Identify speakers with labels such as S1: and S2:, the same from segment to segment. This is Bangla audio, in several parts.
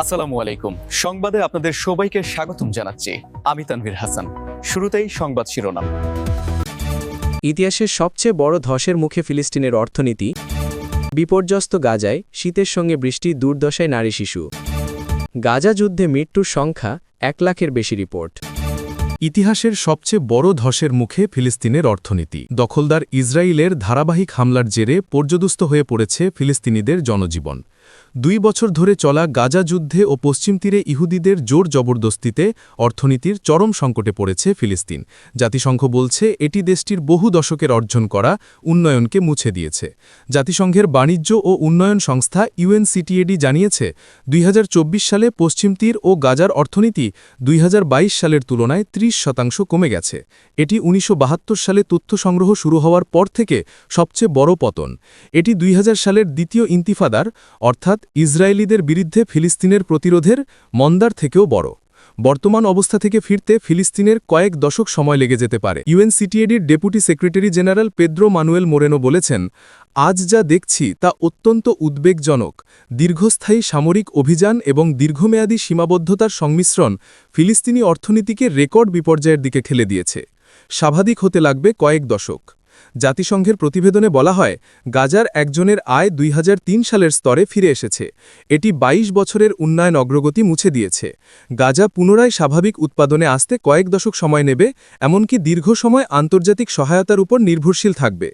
S1: আসসালামু আলাইকুম। সংবাদে আপনাদের সবাইকে স্বাগতম জানাচ্ছি। আমি তানভীর হাসান। শুরুতেই সংবাদ শিরোনাম।
S2: ইতিহাসের সবচেয়ে বড় ধসের মুখে ফিলিস্তিনের অর্থনীতি, বিপর্যস্ত গাজায় শীতের সঙ্গে বৃষ্টি, দুর্দশায় নারী শিশু, গাজা যুদ্ধে মৃত্যুর সংখ্যা 1 লাখের বেশি রিপোর্ট।
S3: ইতিহাসের সবচেয়ে বড় ধসের মুখে ফিলিস্তিনের অর্থনীতি। দখলদার ইসরায়েলের ধারাবাহিক হামলার জেরে পর্যদুস্ত হয়ে পড়েছে ফিলিস্তিনিদের জনজীবন। 2 বছর ধরে চলা গাজা যুদ্ধে ও পশ্চিম তীরে ইহুদিদের জোর জবরদস্তিতে অর্থনীতির চরম সংকটে পড়েছে ফিলিস্তিন। জাতিসংঘ বলছে এটি দেশটির বহু দশকের অর্জন করা উন্নয়নকে মুছে দিয়েছে। জাতিসংঘের বাণিজ্য ও উন্নয়ন সংস্থা UNCTAD জানিয়েছে 2024 সালে পশ্চিম তীর ও গাজার অর্থনীতি 2022 সালের তুলনায় 30% কমে গেছে। এটি 1972 সালে তথ্য সংগ্রহ শুরু হওয়ার পর থেকে সবচেয়ে বড় পতন। এটি 2000 সালের দ্বিতীয় ইন্তিফাদার অর্থাৎ ইসরায়েলিদের বিরুদ্ধে ফিলিস্তিনের প্রতিরোধের মন্দার থেকেও বড়। বর্তমান অবস্থা থেকে ফিরতে ফিলিস্তিনের কয়েক দশক সময় লেগে যেতে পারে। UNCTADর deputy secretary general Pedro Manuel Moreno বলেছেন, আজ যা দেখছি তা অত্যন্ত উদ্বেগজনক। দীর্ঘস্থায়ী সামরিক অভিযান এবং দীর্ঘমেয়াদী সীমাবদ্ধতার সংমিশ্রণ ফিলিস্তিনি অর্থনীতিকে রেকর্ড বিপর্যয়ের দিকে ঠেলে দিয়েছে। স্বাভাবিক হতে লাগবে কয়েক দশক। জাতিসংঘের প্রতিবেদনে বলা হয়, গাজার একজনের আয় 2003 সালের স্তরে ফিরে এসেছে। এটি 22 বছরের উন্নয়ন অগ্রগতি মুছে দিয়েছে। গাজা পুনরায় স্বাভাবিক উৎপাদনে আসতে কয়েক দশক সময় নেবে, এমনকি দীর্ঘ সময় আন্তর্জাতিক সহায়তার উপর নির্ভরশীল থাকবে।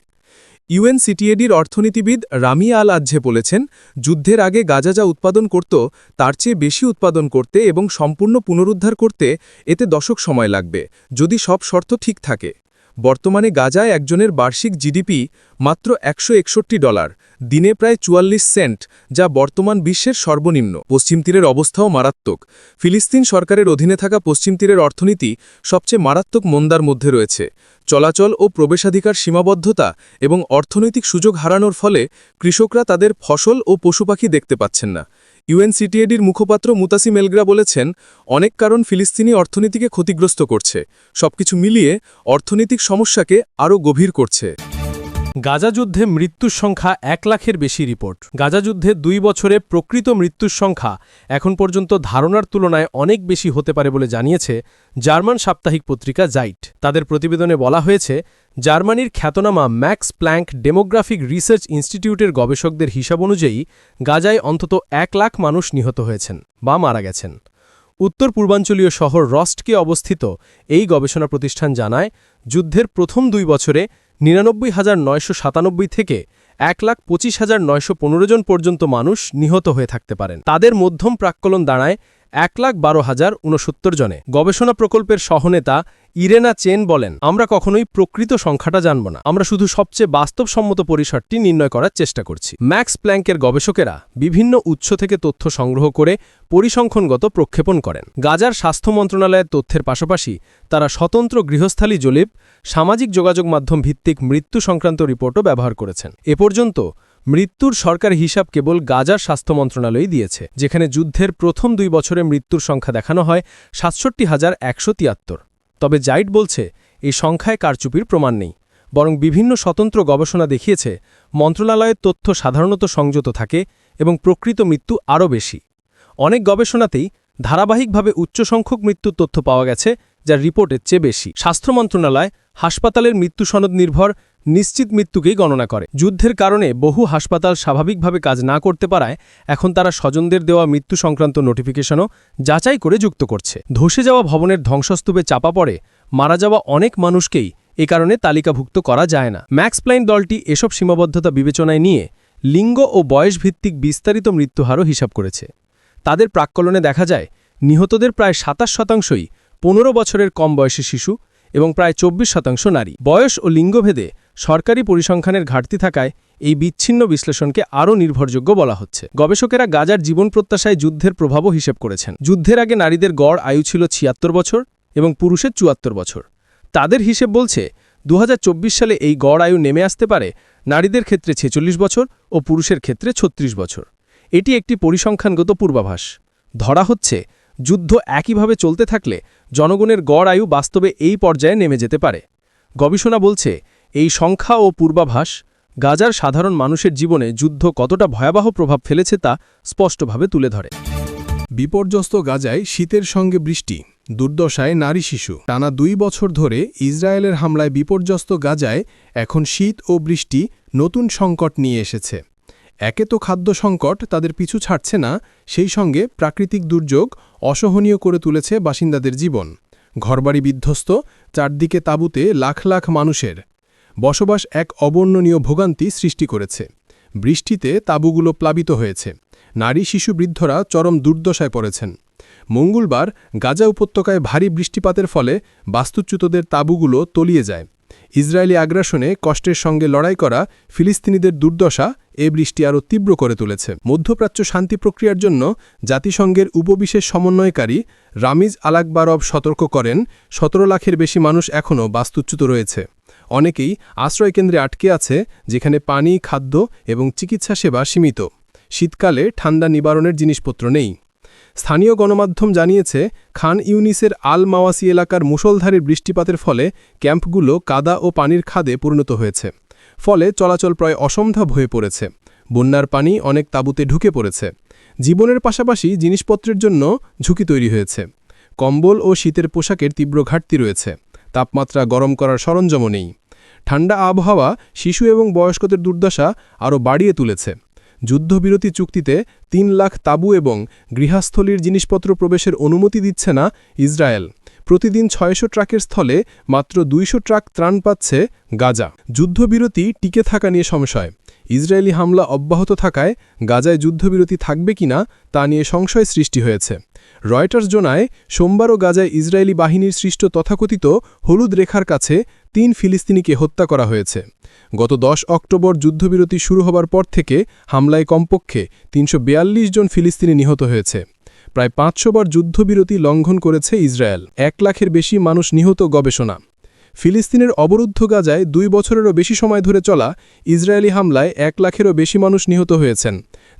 S3: UNCTADর অর্থনীতিবিদ রামি আল আজ্ঝে বলেছেন, যুদ্ধের আগে গাজা যা উৎপাদন করত তার চেয়ে বেশি উৎপাদন করতে এবং সম্পূর্ণ পুনরুদ্ধার করতে এতে দশক সময় লাগবে, যদি সব শর্ত ঠিক থাকে। বর্তমানে গাজায় একজনের বার্ষিক জিডিপি মাত্র $161, দিনে প্রায় 44 সেন্ট, যা বর্তমান বিশ্বের সর্বনিম্ন। পশ্চিম তীরের অবস্থাও মারাত্মক। ফিলিস্তিন সরকারের অধীনে থাকা পশ্চিম তীরের অর্থনীতি সবচেয়ে মারাত্মক মন্দার মধ্যে রয়েছে। চলাচল ও প্রবেশাধিকার সীমাবদ্ধতা এবং অর্থনৈতিক সুযোগ হারানোর ফলে কৃষকরা তাদের ফসল ও পশুপাখি দেখতে পাচ্ছেন না। UNCTADর মুখপাত্র মুতাসিম এলগ্রা বলেছেন, অনেক কারণ ফিলিস্তিনি অর্থনীতিকে ক্ষতিগ্রস্ত করছে। সবকিছু মিলিয়ে অর্থনৈতিক সমস্যাকে আরও গভীর করছে।
S4: গাজা যুদ্ধে মৃত্যুর সংখ্যা 1 লাখের বেশি রিপোর্ট। গাজা যুদ্ধে 2 বছরে প্রকৃত মৃত্যুর সংখ্যা এখন পর্যন্ত ধারণার তুলনায় অনেক বেশি হতে পারে বলে জানিয়েছে জার্মান সাপ্তাহিক পত্রিকা জাইট। তাদের প্রতিবেদনে বলা হয়েছে, জার্মানির খ্যাতনামা ম্যাক্স প্ল্যাঙ্ক ডেমোগ্রাফিক রিসার্চ ইনস্টিটিউটের গবেষকদের হিসাব অনুযায়ী গাজায় অন্তত 1 লাখ মানুষ নিহত হয়েছেন বা মারা গেছেন। উত্তর পূর্বাঞ্চলীয় শহর রস্টকে অবস্থিত এই গবেষণা প্রতিষ্ঠান জানায়, যুদ্ধের প্রথম 2 বছরে 99,997 থেকে 1,25,915 জন পর্যন্ত মানুষ নিহত হয়ে থাকতে পারেন। তাদের মধ্যম প্রাক্কলন দাঁড়ায় 1,12,069 জনে। গবেষণা প্রকল্পের সহনেতা ইরেনা চেন বলেন, আমরা কখনোই প্রকৃত সংখ্যাটা জানব না, আমরা শুধু সবচেয়ে বাস্তবসম্মত পরিসরটি নির্ণয় করার চেষ্টা করছি। ম্যাক্স প্ল্যাঙ্কের গবেষকেরা বিভিন্ন উৎস থেকে তথ্য সংগ্রহ করে পরিসংখ্যানগত প্রক্ষেপণ করেন। গাজার স্বাস্থ্য মন্ত্রণালয়ের তথ্যের পাশাপাশি তারা স্বতন্ত্র গৃহস্থালী জরিপ, সামাজিক যোগাযোগ মাধ্যম ভিত্তিক মৃত্যু সংক্রান্ত রিপোর্টও ব্যবহার করেছেন। এ পর্যন্ত মৃত্যুর সরকারি হিসাব কেবল গাজার স্বাস্থ্য মন্ত্রণালয়ই দিয়েছে, যেখানে যুদ্ধের প্রথম 2 বছরে মৃত্যুর সংখ্যা দেখানো হয় 67,173। তবে জাইট বলছে, এই সংখ্যায় কারচুপির প্রমাণ নেই, বরং বিভিন্ন স্বতন্ত্র গবেষণা দেখিয়েছে মন্ত্রণালয়ের তথ্য সাধারণত সংযত থাকে এবং প্রকৃত মৃত্যু আরও বেশি। অনেক গবেষণাতেই ধারাবাহিকভাবে উচ্চ সংখ্যক মৃত্যুর তথ্য পাওয়া গেছে, যা রিপোর্টের চেয়ে বেশি। স্বাস্থ্য মন্ত্রণালয় হাসপাতালের মৃত্যু সনদ নির্ভর নিশ্চিত মৃত্যুকেই গণনা করে। যুদ্ধের কারণে বহু হাসপাতাল স্বাভাবিকভাবে কাজ না করতে পারায় এখন তারা স্বজনদের দেওয়া মৃত্যু সংক্রান্ত নোটিফিকেশনও যাচাই করে যুক্ত করছে। ধসে যাওয়া ভবনের ধ্বংসস্তূপে চাপা পড়ে মারা যাওয়া অনেক মানুষকেই এ কারণে তালিকাভুক্ত করা যায় না। ম্যাক্স প্ল্যাঙ্ক দলটি এসব সীমাবদ্ধতা বিবেচনায় নিয়ে লিঙ্গ ও বয়সভিত্তিক বিস্তারিত মৃত্যুহারও হিসাব করেছে। তাদের প্রাক্কলনে দেখা যায়, নিহতদের প্রায় 27%ই 15 বছরের কম বয়সী শিশু এবং প্রায় 24% নারী। বয়স ও লিঙ্গভেদে সরকারি পরিসংখ্যানের ঘাটতি থাকায় এই বিচ্ছিন্ন বিশ্লেষণকে আরও নির্ভরযোগ্য বলা হচ্ছে। গবেষকেরা গাজার জীবন প্রত্যাশায় যুদ্ধের প্রভাবও হিসেব করেছেন। যুদ্ধের আগে নারীদের গড় আয়ু ছিল 76 বছর এবং পুরুষের 74 বছর। তাদের হিসেব বলছে, 2024 সালে এই গড় আয়ু নেমে আসতে পারে নারীদের ক্ষেত্রে 46 বছর ও পুরুষের ক্ষেত্রে 36 বছর। এটি একটি পরিসংখ্যানগত পূর্বাভাস। ধরা হচ্ছে, যুদ্ধ একইভাবে চলতে থাকলে জনগণের গড় আয়ু বাস্তবে এই পর্যায়ে নেমে যেতে পারে। গবেষণা বলছে, এই সংখ্যা ও পূর্বাভাস গাজার সাধারণ মানুষের জীবনে যুদ্ধ কতটা ভয়াবহ প্রভাব ফেলেছে তা স্পষ্টভাবে তুলে ধরে।
S5: বিপর্যস্ত গাজায় শীতের সঙ্গে বৃষ্টি, দুর্দশায় নারী শিশু। টানা 2 বছর ধরে ইসরায়েলের হামলায় বিপর্যস্ত গাজায় এখন শীত ও বৃষ্টি নতুন সংকট নিয়ে এসেছে। একে তো খাদ্য সংকট তাদের পিছু ছাড়ছে না, সেই সঙ্গে প্রাকৃতিক দুর্যোগ অসহনীয় করে তুলেছে বাসিন্দাদের জীবন। ঘরবাড়ি বিধ্বস্ত, চারদিকে তাঁবুতে লাখ লাখ মানুষের বসবাস এক অবর্ণনীয় ভোগান্তি সৃষ্টি করেছে। বৃষ্টিতে তাঁবুগুলো প্লাবিত হয়েছে, নারী শিশু বৃদ্ধরা চরম দুর্দশায় পড়েছেন। মঙ্গলবার গাজা উপত্যকায় ভারী বৃষ্টিপাতের ফলে বাস্তুচ্যুতদের তাঁবুগুলো তলিয়ে যায়। ইসরায়েলি আগ্রাসনে কষ্টের সঙ্গে লড়াই করা ফিলিস্তিনিদের দুর্দশা এ বৃষ্টি আরও তীব্র করে তুলেছে। মধ্যপ্রাচ্য শান্তি প্রক্রিয়ার জন্য জাতিসংঘের উপবিশেষ সমন্বয়কারী রামিজ আলাকবারভ সতর্ক করেন, 17 লাখের বেশি মানুষ এখনও বাস্তুচ্যুত রয়েছে। অনেকেই আশ্রয়কেন্দ্রে আটকে আছে, যেখানে পানি, খাদ্য এবং চিকিৎসা সেবা সীমিত। শীতকালে ঠান্ডা নিবারণের জিনিসপত্র নেই। স্থানীয় গণমাধ্যম জানিয়েছে, খান ইউনিসের আল মাওয়াসি এলাকার মুষলধারে বৃষ্টিপাতের ফলে ক্যাম্পগুলো কাদা ও পানির খাদে পরিণত হয়েছে। ফলে চলাচল প্রায় অসম্ভব হয়ে পড়েছে। বন্যার পানি অনেক তাঁবুতে ঢুকে পড়েছে। জীবনের পাশাপাশি জিনিসপত্রের জন্য ঝুঁকি তৈরি হয়েছে। কম্বল ও শীতের পোশাকের তীব্র ঘাটতি রয়েছে। তাপমাত্রা গরম করার সরঞ্জামও নেই। ঠান্ডা আবহাওয়া শিশু এবং বয়স্কদের দুর্দশা আরও বাড়িয়ে তুলেছে। যুদ্ধবিরতি চুক্তিতে 3 লাখ তাঁবু এবং গৃহস্থলীর জিনিসপত্র প্রবেশের অনুমতি দিচ্ছে না ইসরায়েল। প্রতিদিন 600 ট্রাকের স্থলে মাত্র 200 ট্রাক ত্রাণ পাচ্ছে গাজা। যুদ্ধবিরতি টিকে থাকা নিয়ে সংশয়। ইসরায়েলি হামলা অব্যাহত থাকায় গাজায় যুদ্ধবিরতি থাকবে কিনা তা নিয়ে সংশয় সৃষ্টি হয়েছে। রয়টার্স জানায়, সোমবারও গাজায় ইসরায়েলি বাহিনীর সৃষ্ট তথাকথিত হলুদ রেখার কাছে 3 ফিলিস্তিনিকে হত্যা করা হয়েছে। গত 10 অক্টোবর যুদ্ধবিরতি শুরু হবার পর থেকে হামলায় কমপক্ষে 342 জন ফিলিস্তিনি নিহত হয়েছে। প্রায় 500 বার যুদ্ধবিরতি লঙ্ঘন করেছে ইসরায়েল। 1 লাখের বেশি মানুষ নিহত। গবেষণা। ফিলিস্তিনের অবরুদ্ধ গাজায় 2 বছরেরও বেশি সময় ধরে চলা ইসরায়েলি হামলায় 1 লাখেরও বেশি মানুষ নিহত হয়েছেন।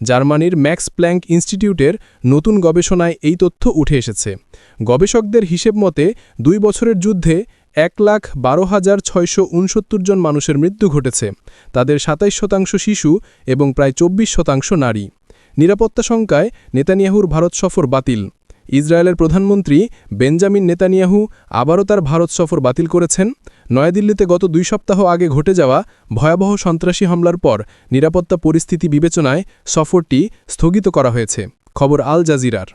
S5: জার্মানির ম্যাক্স প্ল্যাঙ্ক ইনস্টিটিউটের নতুন গবেষণায় এই তথ্য উঠে এসেছে। গবেষকদের হিসেব মতে 2 বছরের যুদ্ধে 1,12,669 জন মানুষের মৃত্যু ঘটেছে। তাদের 27% শিশু এবং প্রায় 24% নারী। নিরাপত্তা শঙ্কায় নেতানিয়াহুর ভারত সফর বাতিল। ইসরায়েলের প্রধানমন্ত্রী বেঞ্জামিন নেতানিয়াহু আবারও তার ভারত সফর বাতিল করেছেন। নয়াদিল্লিতে গত 2 সপ্তাহ আগে ঘটে যাওয়া ভয়াবহ সন্ত্রাসী হামলার পর নিরাপত্তা পরিস্থিতি বিবেচনায় সফরটি স্থগিত করা হয়েছে। খবর আল জাজিরার।